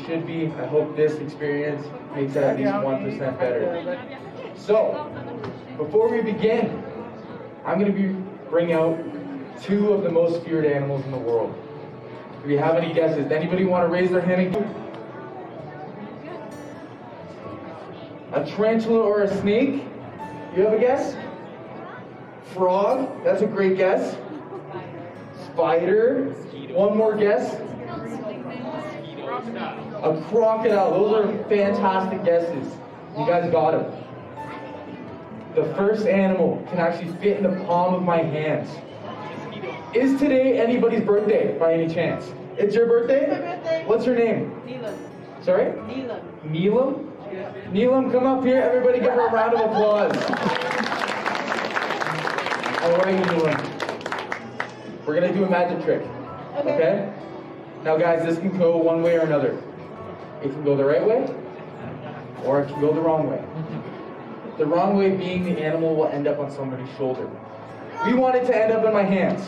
Should be. I hope this experience makes it at least 1% better. So, before we begin, I'm going to be bringing out two of the most feared animals in the world. Do we have any guesses? Anybody want to raise their hand? A tarantula or a snake? You have a guess? Frog? That's a great guess. Spider? One more guess? A crocodile. Those are fantastic guesses. You guys got them. The first animal can actually fit in the palm of my hands. Is today anybody's birthday by any chance? It's your birthday? It's my birthday. What's your name? Neelam. Sorry? Neelam. Neelam? Yeah. Neelam, come up here. Everybody give her a round of applause. All right, Neelam. We're going to do a magic trick. Okay? Now guys, this can go one way or another. It can go the right way, or it can go the wrong way. The wrong way being the animal will end up on somebody's shoulder. We want it to end up in my hands.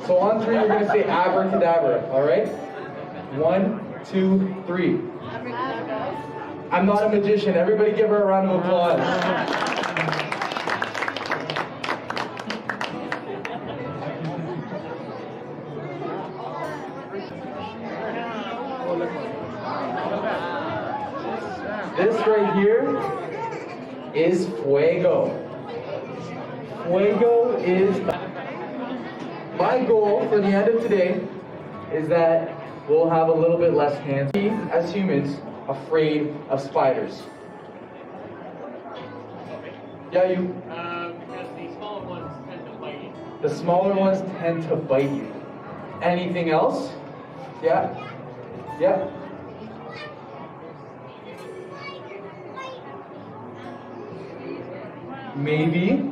So on three, we're going to say abracadabra, all right? 1, 2, 3. I'm not a magician. Everybody give her a round of applause. This right here is fuego. Fuego is my goal for the end of today is that we'll have a little bit less hands. As humans, afraid of spiders. Yeah, you. Because the smaller ones tend to bite you. The smaller ones tend to bite you. Anything else? Yeah. Yeah. Maybe.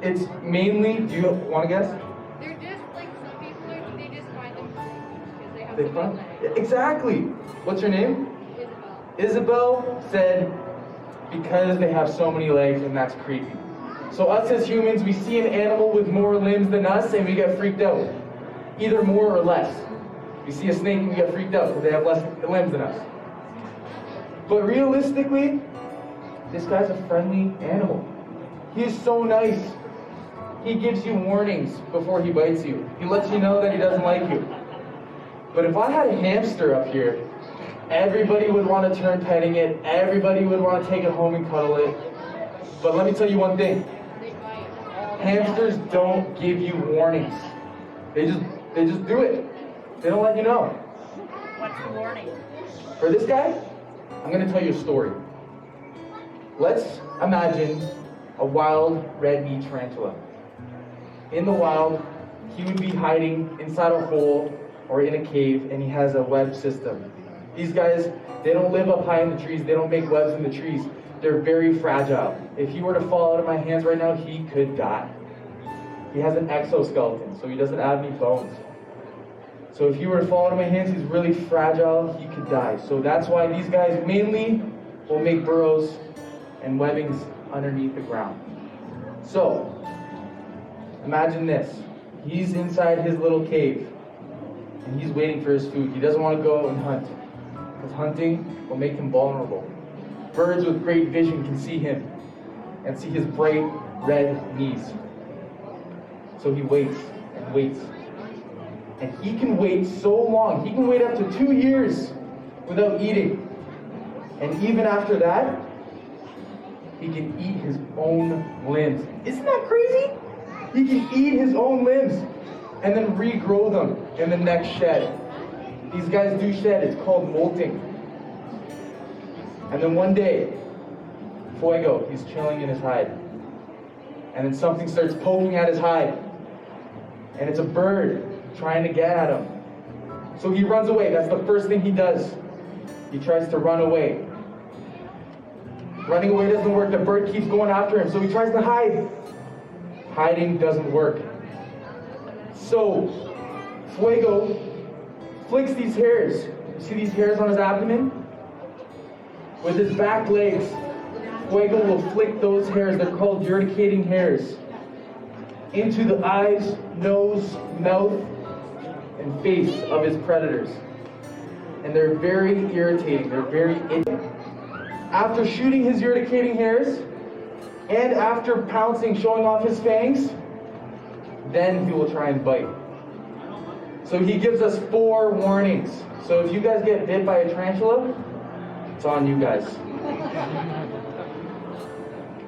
It's mainly, do you want to guess? They're just like some people are, they just find them because they have They the find, legs. exactly. What's your name? Isabel. Isabel said because they have so many legs and that's creepy. So us as humans, we see an animal with more limbs than us and we get freaked out. Either more or less. We see a snake and we get freaked out because they have less limbs than us. But realistically, this guy's a friendly animal. He is so nice. He gives you warnings before he bites you. He lets you know that he doesn't like you. But if I had a hamster up here, everybody would want to turn petting it. Everybody would want to take it home and cuddle it. But let me tell you one thing. They bite. Hamsters don't give you warnings. They just do it. They don't let you know. What's the warning? For this guy, I'm going to tell you a story. Let's imagine a wild red meat tarantula. In the wild, he would be hiding inside a hole or in a cave, and he has a web system. These guys, they don't live up high in the trees. They don't make webs in the trees. They're very fragile. If he were to fall out of my hands right now, he could die. He has an exoskeleton, so he doesn't have any bones. So if he were to fall out of my hands, he's really fragile. He could die. So that's why these guys mainly will make burrows and webbings underneath the ground. So, imagine this. He's inside his little cave, and he's waiting for his food. He doesn't want to go out and hunt, because hunting will make him vulnerable. Birds with great vision can see him, and see his bright red knees. So he waits, and waits. And he can wait so long. He can wait up to 2 years without eating. And even after that, he can eat his own limbs. Isn't that crazy? He can eat his own limbs and then regrow them in the next shed. These guys do shed. It's called molting. And then one day, Fuego, he's chilling in his hide. And then something starts poking at his hide. And it's a bird trying to get at him. So he runs away. That's the first thing he does. He tries to run away. Running away doesn't work. The bird keeps going after him. So he tries to hide. Hiding doesn't work. So Fuego flicks these hairs. You see these hairs on his abdomen? With his back legs, Fuego will flick those hairs, they're called urticating hairs, into the eyes, nose, mouth, and face of his predators. And they're very irritating, they're very itchy. After shooting his urticating hairs, and after pouncing, showing off his fangs, then he will try and bite. So he gives us 4 warnings. So if you guys get bit by a tarantula, it's on you guys.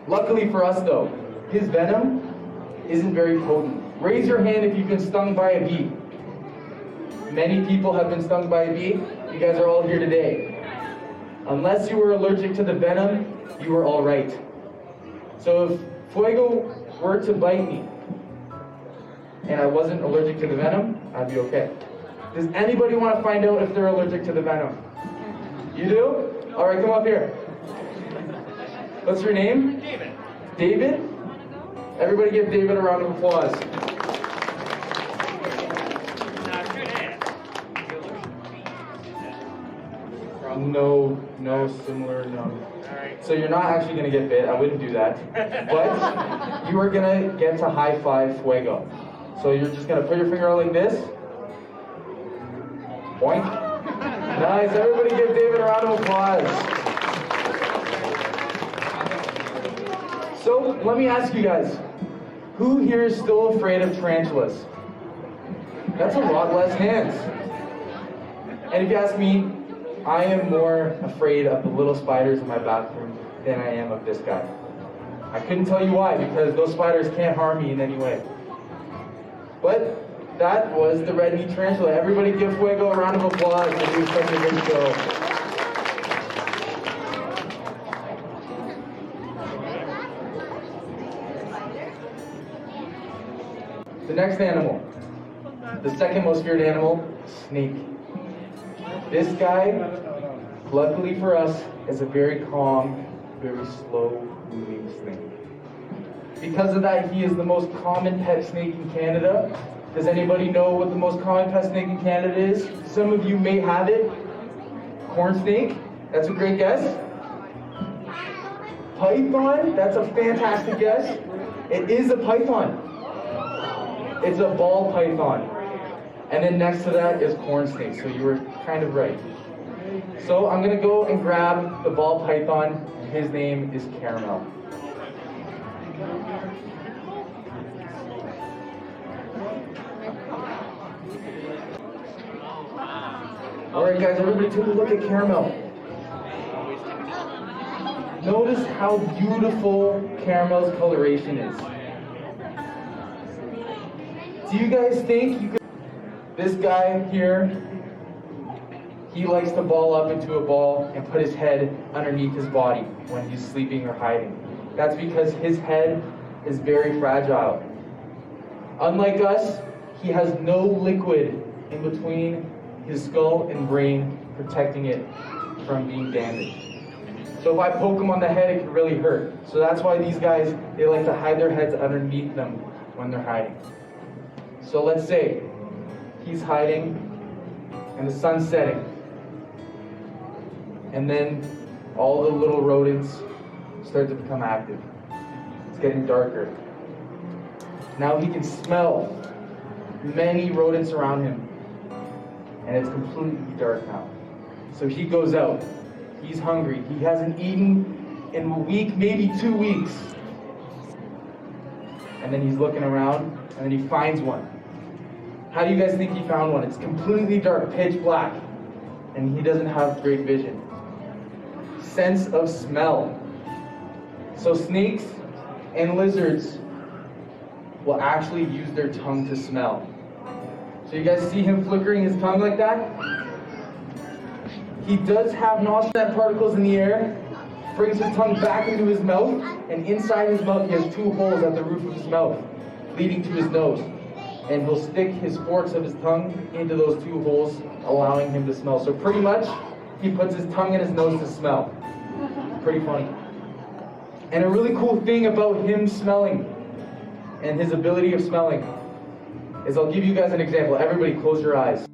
Luckily for us though, his venom isn't very potent. Raise your hand if you've been stung by a bee. Many people have been stung by a bee. You guys are all here today. Unless you were allergic to the venom, you were all right. So if Fuego were to bite me, and I wasn't allergic to the venom, I'd be okay. Does anybody want to find out if they're allergic to the venom? You do? All right, come up here. What's your name? David. David? Everybody give David a round of applause. No similar, no. Alright. So you're not actually going to get bit. I wouldn't do that. But you are going to get to high five Fuego. So you're just going to put your finger out like this. Boink. Nice. Everybody give David a round of applause. So let me ask you guys, who here is still afraid of tarantulas? That's a lot less hands. And if you ask me, I am more afraid of the little spiders in my bathroom than I am of this guy. I couldn't tell you why, because those spiders can't harm me in any way. But that was the red meat tarantula. Everybody give Fuego a round of applause for doing such a good show. The next animal, the second most feared animal, snake. This guy, luckily for us, is a very calm, very slow-moving snake. Because of that, he is the most common pet snake in Canada. Does anybody know what the most common pet snake in Canada is? Some of you may have it. Corn snake, that's a great guess. Python, that's a fantastic guess. It is a python. It's a ball python. And then next to that is corn snake, so you were kind of right. So I'm gonna go and grab the ball python, and his name is Caramel. All right, guys, everybody take a look at Caramel. Notice how beautiful Caramel's coloration is. Do you guys think you could... This guy here, he likes to ball up into a ball and put his head underneath his body when he's sleeping or hiding. That's because his head is very fragile. Unlike us, he has no liquid in between his skull and brain protecting it from being damaged. So if I poke him on the head, it can really hurt. So that's why these guys, they like to hide their heads underneath them when they're hiding. So let's say he's hiding and the sun's setting. And then all the little rodents start to become active. It's getting darker. Now he can smell many rodents around him. And it's completely dark now. So he goes out. He's hungry. He hasn't eaten in a week, maybe 2 weeks. And then he's looking around, and then he finds one. How do you guys think he found one? It's completely dark, pitch black. And he doesn't have great vision. Sense of smell. So snakes and lizards will actually use their tongue to smell. So you guys see him flickering his tongue like that? He does have nostril particles in the air, brings his tongue back into his mouth, and inside his mouth he has 2 holes at the roof of his mouth, leading to his nose. And he'll stick his forks of his tongue into those 2 holes, allowing him to smell. So pretty much, he puts his tongue in his nose to smell. Pretty funny. And a really cool thing about him smelling and his ability of smelling is I'll give you guys an example. Everybody close your eyes.